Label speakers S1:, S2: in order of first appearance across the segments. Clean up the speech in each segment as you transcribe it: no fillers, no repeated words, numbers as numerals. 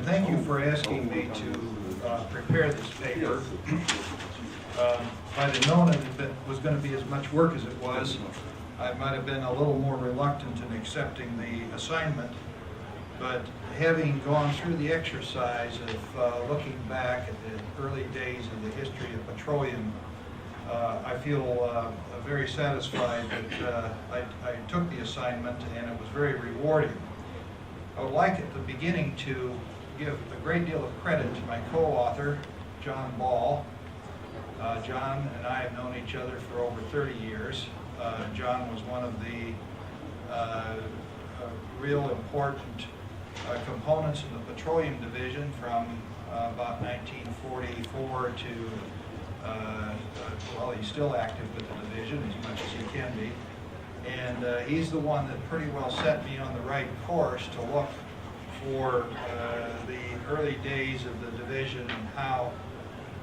S1: thank you for asking me to prepare this paper. If I'd have known it was going to be as much work as it was, I might have been a little more reluctant in accepting the assignment. But having gone through the exercise of looking back at the early days of the history of petroleum, I feel very satisfied that I took the assignment, and it was very rewarding. I would like at the beginning to give a great deal of credit to my co-author, John Ball. John and I have known each other for over 30 years. John was one of the real important components in the petroleum division from about 1944 to, well, he's still active with the division as much as he can be. And he's the one that pretty well set me on the right course to look for the early days of the division and how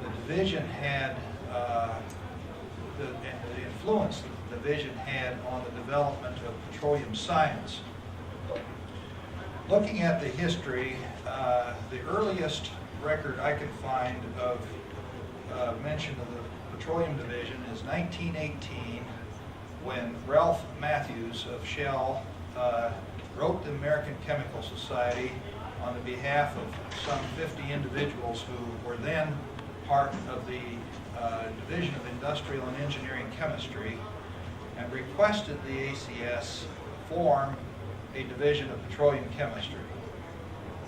S1: the division had, the influence that the division had on the development of petroleum science. Looking at the history, the earliest record I could find of mention of the petroleum division is 1918, when Ralph Matthews of Shell wrote the American Chemical Society on the behalf of some 50 individuals who were then part of the Division of Industrial and Engineering Chemistry, and requested the ACS form a division of petroleum chemistry.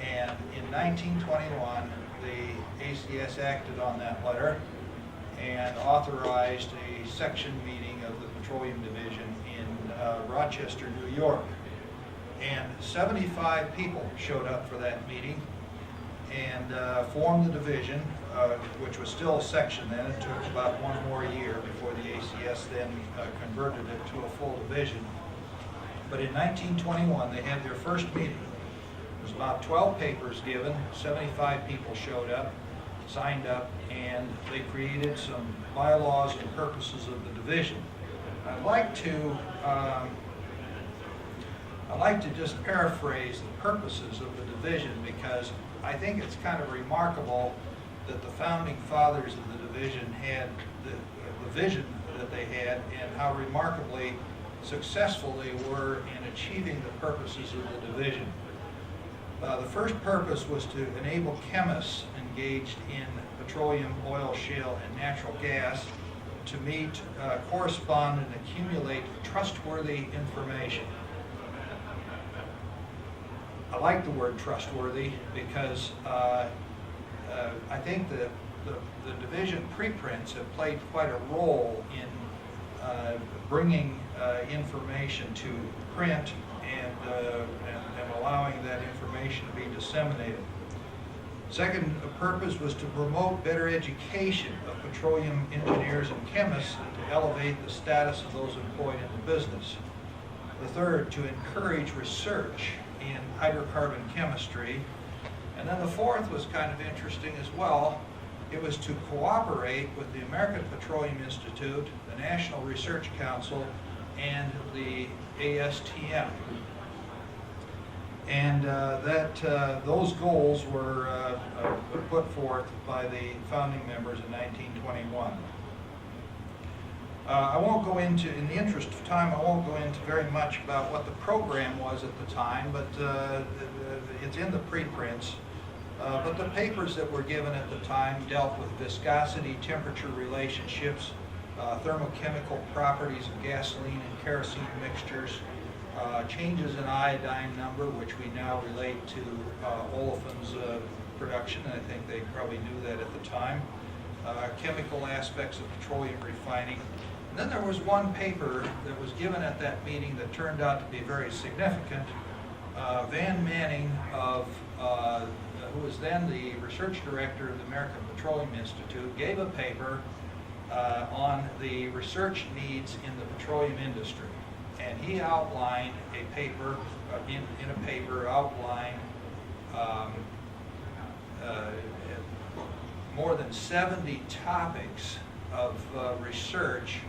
S1: And in 1921, the ACS acted on that letter and authorized a section meeting of the petroleum division in Rochester, New York. And 75 people showed up for that meeting and formed the division, which was still a section then. It took about one more year before the ACS then converted it to a full division. But in 1921, they had their first meeting. There was about 12 papers given, 75 people showed up, signed up, and they created some bylaws and purposes of the division. I'd like to just paraphrase the purposes of the division, because I think it's kind of remarkable that the founding fathers of the division had the vision that they had, and how remarkably successful they were in achieving the purposes of the division. The first purpose was to enable chemists engaged in petroleum, oil, shale, and natural gas to meet, correspond, and accumulate trustworthy information. I like the word trustworthy because I think that the division preprints have played quite a role in bringing information to print and allowing that information to be disseminated. Second purpose was to promote better education of petroleum engineers and chemists and to elevate the status of those employed in the business. The third, to encourage research in hydrocarbon chemistry. And then the fourth was kind of interesting as well. It was to cooperate with the American Petroleum Institute, the National Research Council, and the ASTM. And those goals were put forth by the founding members in 1921. I won't go into, in the interest of time, I won't go into very much about what the program was at the time, but it's in the preprints. But the papers that were given at the time dealt with viscosity, temperature relationships, thermochemical properties of gasoline and kerosene mixtures, changes in iodine number, which we now relate to olefins production, and I think they probably knew that at the time, chemical aspects of petroleum refining. And then there was one paper that was given at that meeting that turned out to be very significant. Van Manning, who was then the research director of the American Petroleum Institute, gave a paper on the research needs in the petroleum industry. And he outlined a paper, in a paper outlined more than 70 topics of research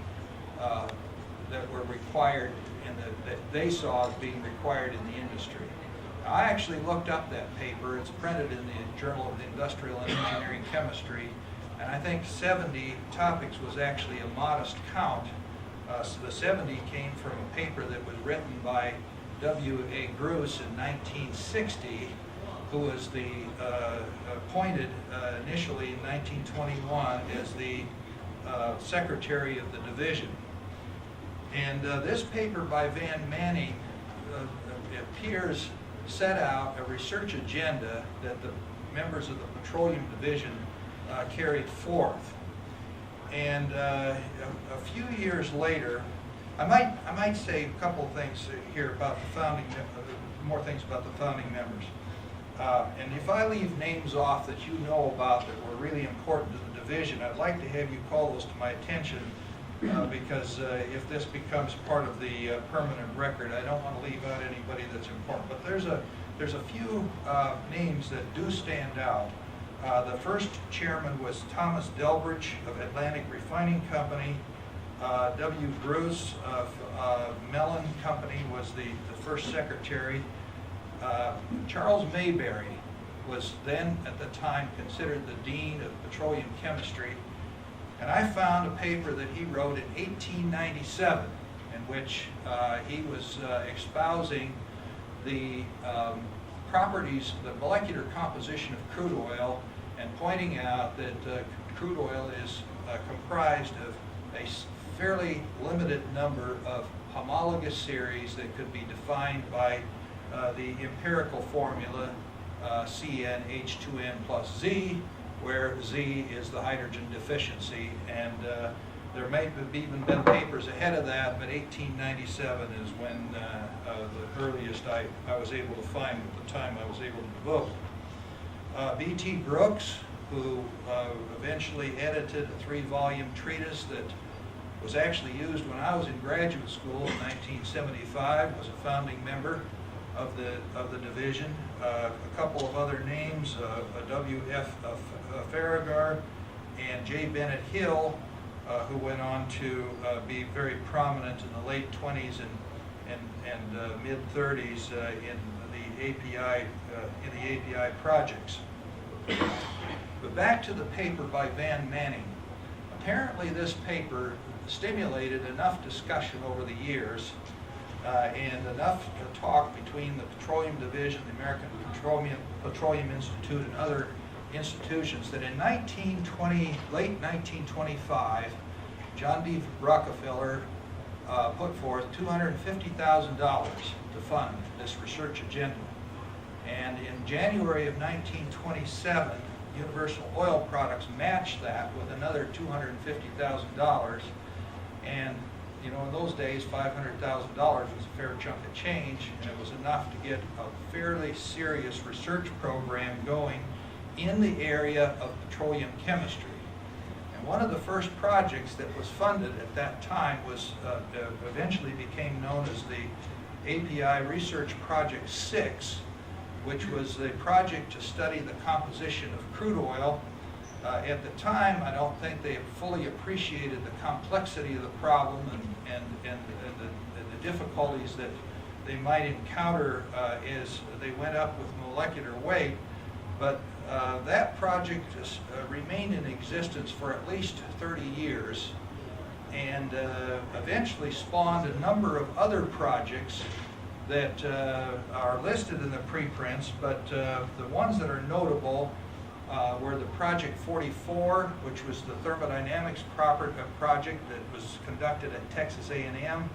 S1: that were required that they saw as being required in the industry. I actually looked up that paper. It's printed in the Journal of Industrial and Engineering Chemistry, and I think 70 topics was actually a modest count. So the 70 came from a paper that was written by W.A. Bruce in 1960, who was appointed initially in 1921 as the secretary of the division. And this paper by Van Manning set out a research agenda that the members of the Petroleum Division carried forth. And a few years later, I might say a couple of things here about the more things about the founding members. And if I leave names off that you know about that were really important to the division, I'd like to have you call those to my attention because if this becomes part of the permanent record, I don't want to leave out anybody that's important. But there's a few names that do stand out. The first chairman was Thomas Delbridge of Atlantic Refining Company. W. Bruce of Mellon Company was the first secretary. Charles Mayberry was then at the time considered the dean of petroleum chemistry. And I found a paper that he wrote in 1897 in which he was espousing the properties, the molecular composition of crude oil, and pointing out that crude oil is comprised of a fairly limited number of homologous series that could be defined by the empirical formula CnH2n plus Z, where Z is the hydrogen deficiency. And there may have even been papers ahead of that, but 1897 is when the earliest I was able to find at the time I was able to devote. B.T. Brooks, who eventually edited a 3-volume treatise that was actually used when I was in graduate school in 1975, was a founding member of the division. A couple of other names, W.F. Farragut and J. Bennett Hill, who went on to be very prominent in the late 20s and mid 30s in the API projects. But back to the paper by Van Manning. Apparently this paper stimulated enough discussion over the years and enough talk between the Petroleum Division, the American Petroleum Institute, and other institutions that in late 1925, John D. Rockefeller put forth $250,000 to fund this research agenda. And in January of 1927, Universal Oil Products matched that with another $250,000. And you know, in those days, $500,000 was a fair chunk of change, and it was enough to get a fairly serious research program going in the area of petroleum chemistry. And one of the first projects that was funded at that time was eventually became known as the API Research Project 6, which was the project to study the composition of crude oil. At the time, I don't think they fully appreciated the complexity of the problem and the difficulties that they might encounter as they went up with molecular weight. But that project remained in existence for at least 30 years and eventually spawned a number of other projects that are listed in the preprints, but the ones that are notable were the Project 44, which was the thermodynamics project that was conducted at Texas A&M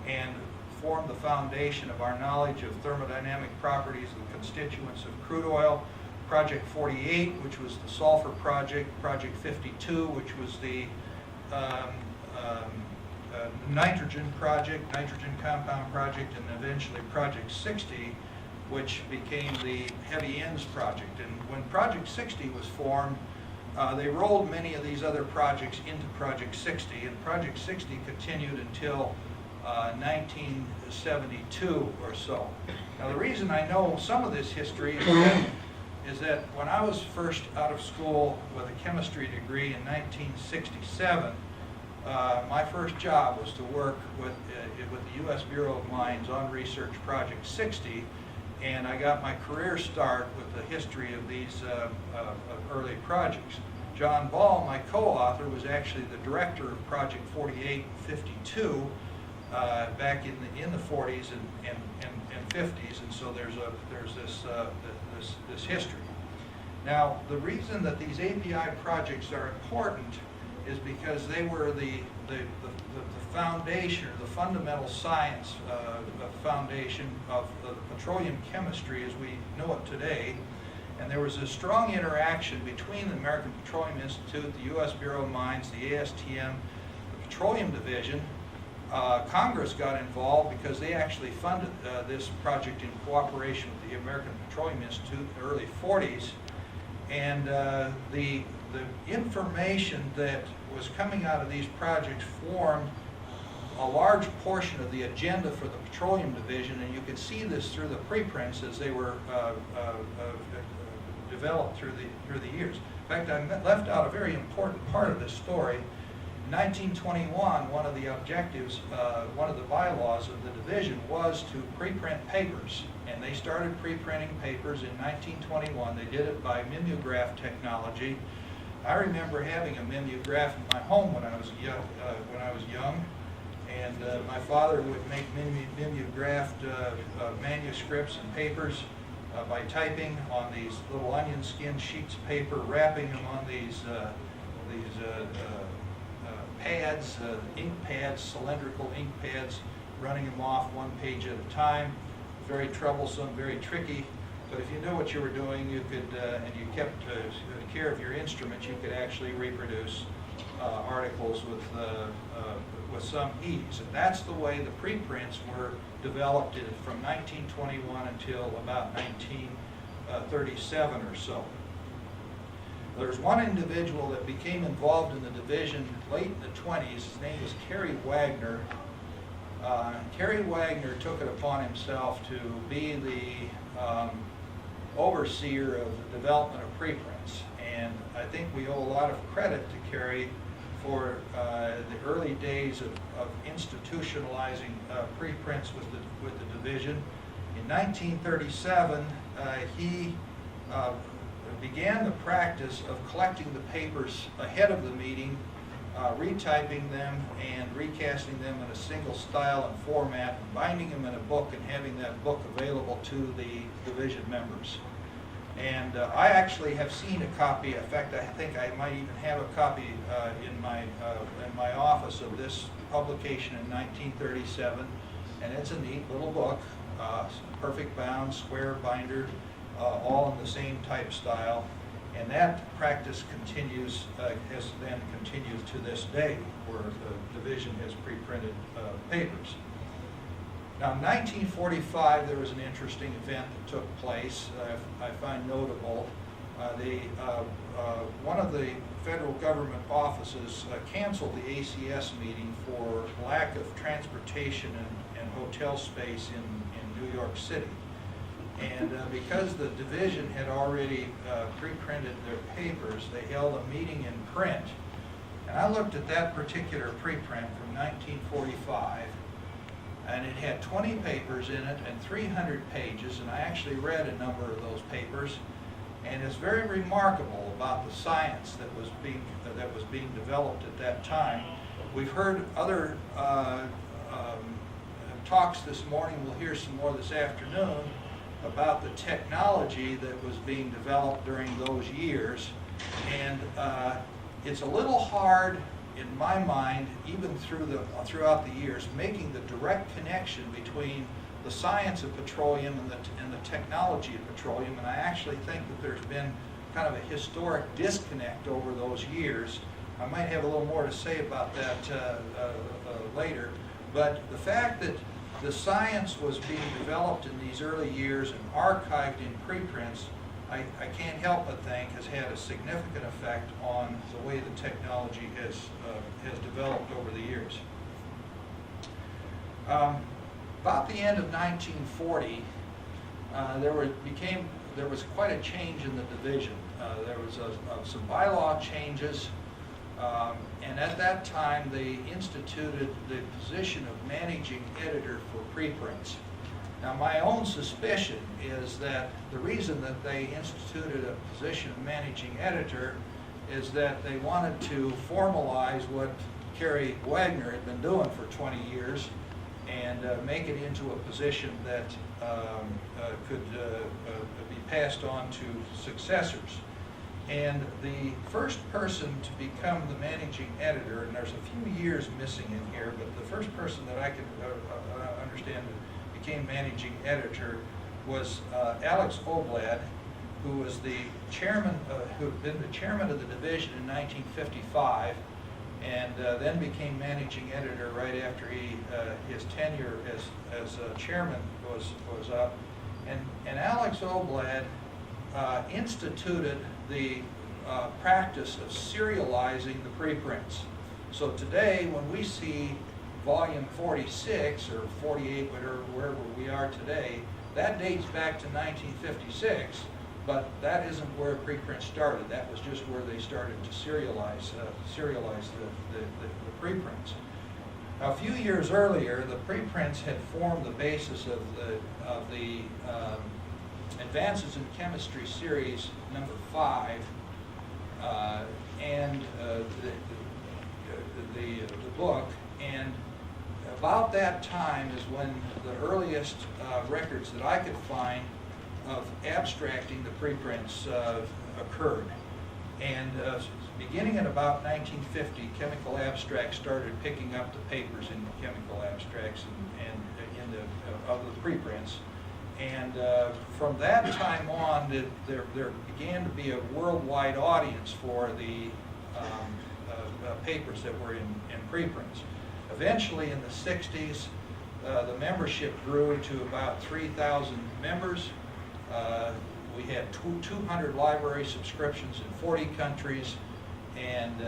S1: and formed the foundation of our knowledge of thermodynamic properties and constituents of crude oil. Project 48, which was the sulfur project. Project 52, which was the nitrogen project, nitrogen compound project, and eventually Project 60, which became the heavy ends project. And when Project 60 was formed, they rolled many of these other projects into Project 60, and Project 60 continued until 1972 or so. Now the reason I know some of this history is that when I was first out of school with a chemistry degree in 1967, my first job was to work with the U.S. Bureau of Mines on Research Project 60, and I got my career start with the history of these early projects. John Ball, my co-author, was actually the director of Project 4852 back in the 40s and 50s, and so there's this history. Now, the reason that these API projects are important is because they were the foundation, or the fundamental science foundation of the petroleum chemistry as we know it today. And there was a strong interaction between the American Petroleum Institute, the U.S. Bureau of Mines, the ASTM, the Petroleum Division. Congress got involved because they actually funded this project in cooperation with the American Petroleum Institute in the early 40s. And the information that was coming out of these projects formed a large portion of the agenda for the Petroleum Division, and you could see this through the preprints as they were developed through the years. In fact, I left out a very important part of this story. In 1921, one of the objectives, one of the bylaws of the division was to preprint papers, and they started preprinting papers in 1921. They did it by mimeograph technology. I remember having a mimeograph in my home when I was young, and my father would make mimeographed manuscripts and papers by typing on these little onion skin sheets of paper, wrapping them on these pads, ink pads, cylindrical ink pads, running them off one page at a time. Very troublesome, very tricky. But if you knew what you were doing, you could, and you kept care of your instruments, you could actually reproduce articles with some ease. And that's the way the preprints were developed from 1921 until about 1937 or so. There's one individual that became involved in the division late in the 20s. His name was Terry Wagner. Terry Wagner took it upon himself to be the overseer of the development of preprints. And I think we owe a lot of credit to Terry for the early days of institutionalizing preprints with the division. In 1937, he began the practice of collecting the papers ahead of the meeting, retyping them and recasting them in a single style and format, and binding them in a book and having that book available to the division members. And I actually have seen a copy. In fact, I think I might even have a copy in my office of this publication in 1937, and it's a neat little book, perfect bound, square binder, all in the same type style. And that practice continues, has then continued to this day, where the division has pre-printed papers. Now, in 1945, there was an interesting event that took place. I find notable. One of the federal government offices canceled the ACS meeting for lack of transportation and hotel space in New York City. And because the division had already pre-printed their papers, they held a meeting in print. And I looked at that particular preprint from 1945, and it had 20 papers in it and 300 pages, and I actually read a number of those papers. And it's very remarkable about the science that was being developed at that time. We've heard other talks this morning. We'll hear some more this afternoon about the technology that was being developed during those years. And it's a little hard, in my mind, even throughout the years, making the direct connection between the science of petroleum and the technology of petroleum. And I actually think that there's been kind of a historic disconnect over those years. I might have a little more to say about that later. But the fact that the science was being developed in these early years and archived in preprints, I can't help but think has had a significant effect on the way the technology has developed over the years. About the end of 1940, there was quite a change in the division. There was some bylaw changes, and at that time they instituted the position of managing editor for preprints. Now, my own suspicion is that the reason that they instituted a position of managing editor is that they wanted to formalize what Kerry Wagner had been doing for 20 years and make it into a position that could be passed on to successors. And the first person to become the managing editor, and there's a few years missing in here, but the first person that I can understand that became managing editor was Alex Oblad, who was the chairman, who had been the chairman of the division in 1955, and then became managing editor right after his tenure as chairman was up. And Alex Oblad instituted the practice of serializing the preprints. So today, when we see volume 46 or 48, wherever we are today, that dates back to 1956, but that isn't where preprints started. That was just where they started to serialize the preprints. Now, a few years earlier, the preprints had formed the basis of the Advances in Chemistry series number 5, and the book. And about that time is when the earliest records that I could find of abstracting the preprints occurred. And beginning at about 1950, Chemical Abstracts started picking up the papers in Chemical Abstracts and of the preprints. And from that time on, there began to be a worldwide audience for the papers that were in preprints. Eventually, in the 60s, the membership grew to about 3,000 members. We had 200 library subscriptions in 40 countries, and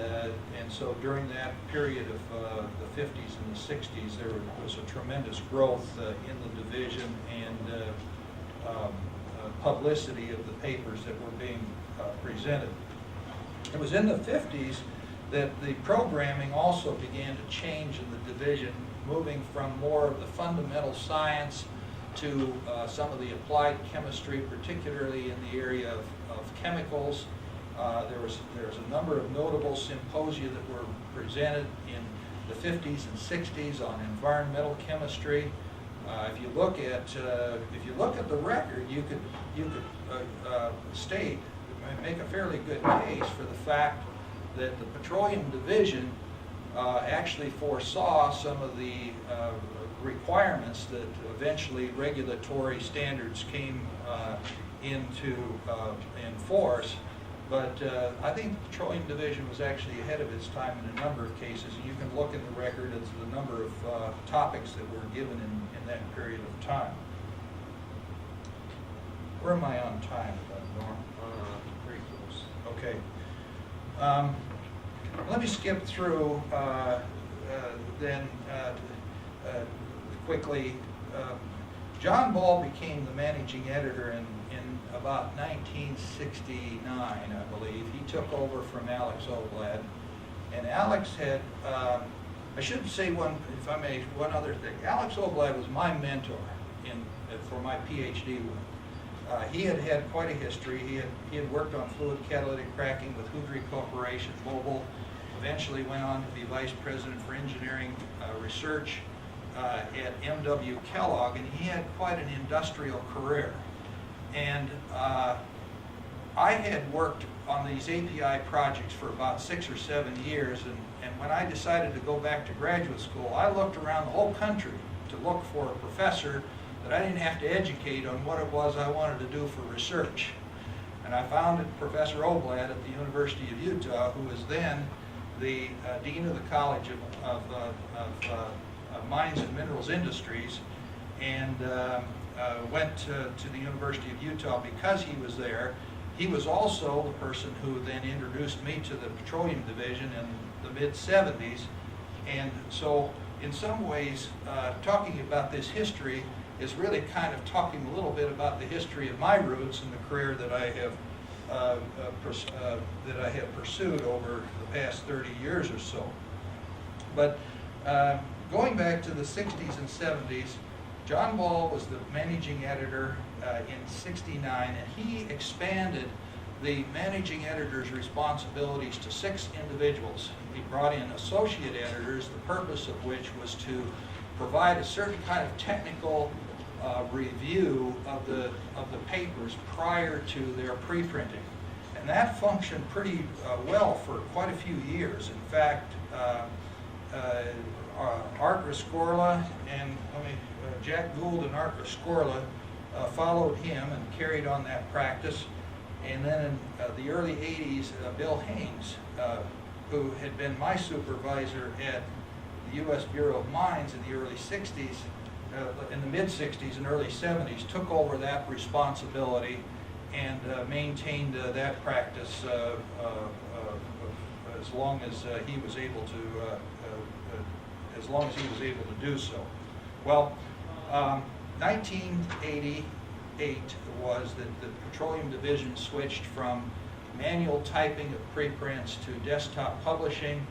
S1: so during that period of the 50s and the 60s, there was a tremendous growth in the division and publicity of the papers that were being presented. It was in the 50s that the programming also began to change in the division, moving from more of the fundamental science to some of the applied chemistry, particularly in the area of chemicals. There was a number of notable symposia that were presented in the 50s and 60s on environmental chemistry. If you look at the record, you could make a fairly good case for the fact that the petroleum division actually foresaw some of the requirements that eventually regulatory standards came into force. But I think the petroleum division was actually ahead of its time in a number of cases. And you can look in the record at the number of topics that were given in that period of time. Where am I on time, Norm? Pretty close. Okay. Let me skip through then quickly. John Ball became the managing editor in about 1969, I believe. He took over from Alex Oblad. And Alex had, I should say one other thing. Alex Oblad was my mentor for my PhD work. He had had quite a history. He had worked on fluid catalytic cracking with Houdry Corporation, Mobile. Eventually went on to be vice president for engineering research at M.W. Kellogg, and he had quite an industrial career. And I had worked on these API projects for about 6 or 7 years, and when I decided to go back to graduate school, I looked around the whole country to look for a professor that I didn't have to educate on what it was I wanted to do for research. And I found Professor Oblad at the University of Utah, who was then the Dean of the College of Mines and Minerals Industries, and went to the University of Utah because he was there. He was also the person who then introduced me to the petroleum division in the mid-70s. And so in some ways, talking about this history is really kind of talking a little bit about the history of my roots and the career that I have pursued over the past 30 years or so. But going back to the 60s and 70s, John Ball was the managing editor in '69, and he expanded the managing editor's responsibilities to 6 individuals. He brought in associate editors, the purpose of which was to provide a certain kind of technical review of the papers prior to their pre-printing. And that functioned pretty well for quite a few years. In fact, Art Rescorla and Jack Gould and Art Rescorla followed him and carried on that practice. And then in the early '80s, Bill Haynes, who had been my supervisor at the U.S. Bureau of Mines in the early '60s, in the mid-'60s and early '70s, took over that responsibility and maintained that practice as long as he was able to do so. Well, 1988 was that the Petroleum Division switched from manual typing of preprints to desktop publishing.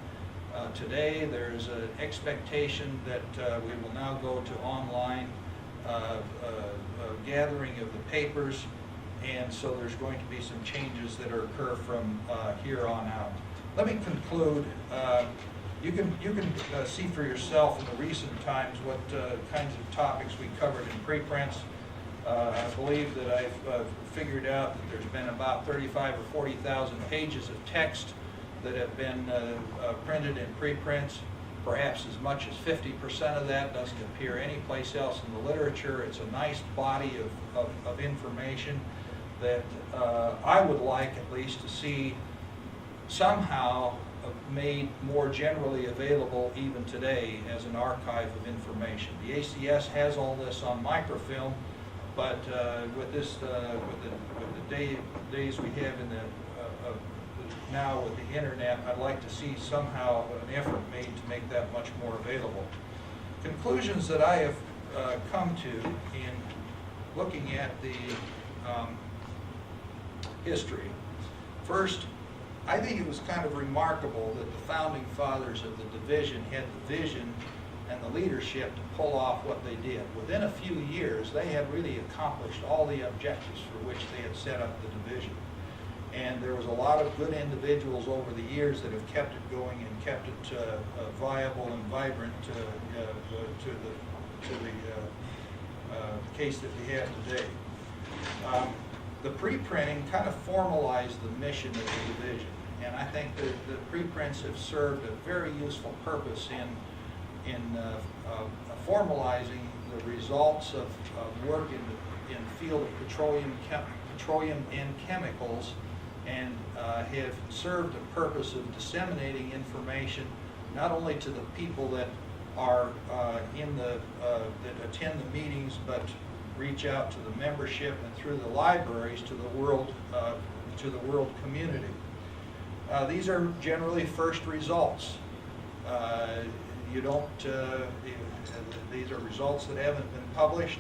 S1: Today there's an expectation that we will now go to online gathering of the papers, and so there's going to be some changes that occur from here on out. Let me conclude. You can see for yourself in the recent times what kinds of topics we covered in preprints. I believe that I've figured out that there's been about 35 or 40,000 pages of text that have been printed in preprints. Perhaps as much as 50% of that doesn't appear anyplace else in the literature. It's a nice body of information that I would like at least to see somehow made more generally available even today as an archive of information. The ACS has all this on microfilm, but with the days we have in the now with the internet, I'd like to see somehow an effort made to make that much more available. Conclusions that I have come to in looking at the history. First, I think it was kind of remarkable that the founding fathers of the division had the vision and the leadership to pull off what they did. Within a few years, they had really accomplished all the objectives for which they had set up the division. And there was a lot of good individuals over the years that have kept it going and kept it viable and vibrant to the case that we have today. The pre-printing kind of formalized the mission of the division, and I think that the preprints have served a very useful purpose in formalizing the results of work in the field of petroleum and chemicals, and have served the purpose of disseminating information not only to the people that are that attend the meetings, but reach out to the membership and through the libraries to the world community. These are generally first results. These are results that haven't been published.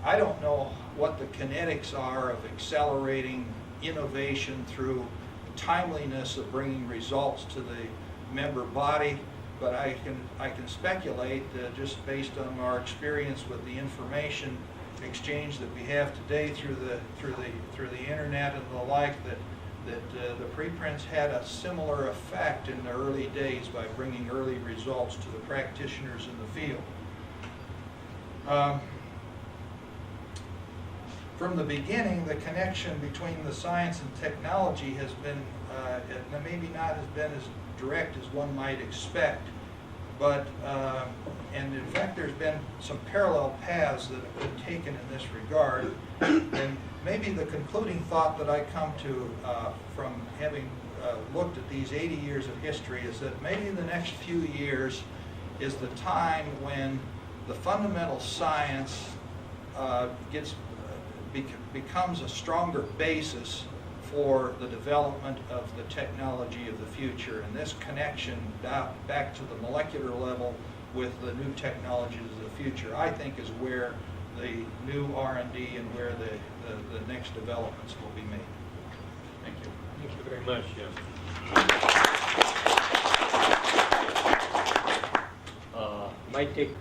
S1: I don't know what the kinetics are of accelerating innovation through timeliness of bringing results to the member body, but I can speculate just based on our experience with the information exchange that we have today through the internet and the like, that the preprints had a similar effect in the early days by bringing early results to the practitioners in the field. From the beginning, the connection between the science and technology has been, maybe not has been as direct as one might expect, but, and in fact there's been some parallel paths that have been taken in this regard, and maybe the concluding thought that I come to from having looked at these 80 years of history is that maybe the next few years is the time when the fundamental science becomes a stronger basis for the development of the technology of the future, and this connection back to the molecular level with the new technologies of the future, I think, is where the new R&D and where the next developments will be made. Thank you.
S2: Thank you very much, Jim. Might take